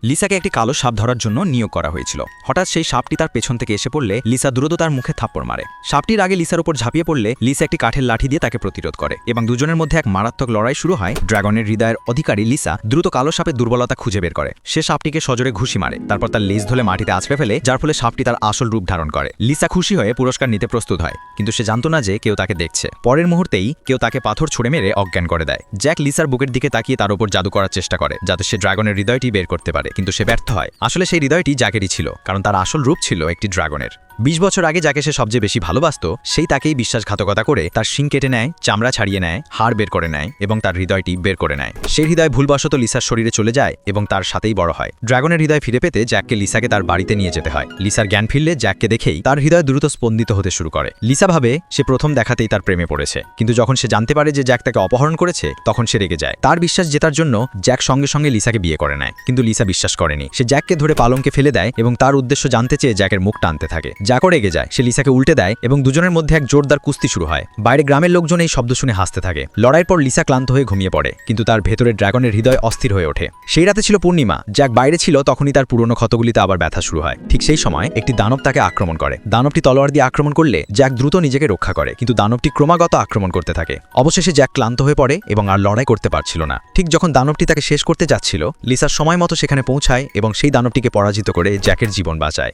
লিসাকে একটি কালো সাপ ধরার জন্য নিয়োগ করা হয়েছিল। হঠাৎ সেই সাপটি তার পেছন থেকে এসে পড়লে লিসা দ্রুত তার মুখে থাপ্পড় মারে। সাপটির আগে লিসার উপর ঝাঁপিয়ে পড়লে লিসা একটি কাঠের লাঠি দিয়ে তাকে প্রতিরোধ করে এবং দুজনের মধ্যে এক মারাত্মক লড়াই শুরু হয়। ড্রাগনের হৃদয়ের অধিকারী লিসা দ্রুত কালো সাপের দুর্বলতা খুঁজে বের করে। সে সাপটিকে সজোরে ঘুষি মারে, তারপর তার লেজ ধরে মাটিতে আছড়ে ফেলে, যার ফলে সাপটি তার আসল রূপ ধারণ করে। লিসা খুশি হয়ে পুরস্কার নিতে প্রস্তুত হয়, কিন্তু সে জানত না যে কেউ তাকে দেখছে। পরের মুহূর্তেই কেউ তাকে পাথর ছুঁড়ে মেরে অজ্ঞান করে দেয়। জ্যাক লিসার বুকের দিকে তাকিয়ে তার উপর জাদু করার চেষ্টা করে যাতে সে ড্রাগনের হৃদয়টি বের করতে পারে, কিন্তু সে ব্যর্থ হয়। আসলে সেই হৃদয়টি জ্যাকেরই ছিল, কারণ তার আসল রূপ ছিল একটি ড্রাগনের। ২০ বছর আগে যাকে সে সবচেয়ে বেশি ভালোবাসত, সেই তাকেই বিশ্বাসঘাতকতা করে তার শিং কেটে নেয়, চামড়া ছাড়িয়ে নেয়, হাড় বের করে নেয় এবং তার হৃদয়টি বের করে নেয়। সেই হৃদয় ভুলবশত লিসার শরীরে চলে যায় এবং তার সাথেই বড় হয়। ড্রাগনের হৃদয় ফিরে পেতে জ্যাককে লিসাকে তার বাড়িতে নিয়ে যেতে হয়। লিসার জ্ঞান ফিরলে জ্যাককে দেখেই তার হৃদয় দ্রুত স্পন্দিত হতে শুরু করে। লিসা ভাবে সে প্রথম দেখাতেই তার প্রেমে পড়েছে, কিন্তু যখন সে জানতে পারে যে জ্যাক তাকে অপহরণ করেছে, তখন সে রেগে যায়। তার বিশ্বাস জেতার জন্য জ্যাক সঙ্গে সঙ্গে লিসাকে বিয়ে করে নেয়, কিন্তু লিসা বিশ্বাস করেনি। সে জ্যাককে ধরে পালঙ্কে ফেলে দেয় এবং তার উদ্দেশ্য জানতে চেয়ে জ্যাকের মুখ টানতে থাকে। জ্যাকও রেগে যায়, সে লিসাকে উল্টে দেয় এবং দুজনের মধ্যে এক জোরদার কুস্তি শুরু হয়। বাইরে গ্রামের লোকজন এই শব্দ শুনে হাসতে থাকে। লড়াইয়ের পর লিসা ক্লান্ত হয়ে ঘুমিয়ে পড়ে, কিন্তু তার ভেতরে ড্রাগনের হৃদয় অস্থির হয়ে ওঠে। সেই রাতে ছিল পূর্ণিমা। জ্যাক বাইরে ছিল, তখনই তার পুরনো ক্ষতগুলিতে আবার ব্যথা শুরু হয়। ঠিক সেই সময় একটি দানব তাকে আক্রমণ করে। দানবটি তলোয়ার দিয়ে আক্রমণ করলে জ্যাক দ্রুত নিজেকে রক্ষা করে, কিন্তু দানবটি ক্রমাগত আক্রমণ করতে থাকে। অবশেষে জ্যাক ক্লান্ত হয়ে পড়ে এবং আর লড়াই করতে পারছিল না। ঠিক যখন দানবটি তাকে শেষ করতে যাচ্ছিল, লিসার সময় মতো সেখানে পৌঁছায় এবং সেই দানবটিকে পরাজিত করে জ্যাকের জীবন বাঁচায়।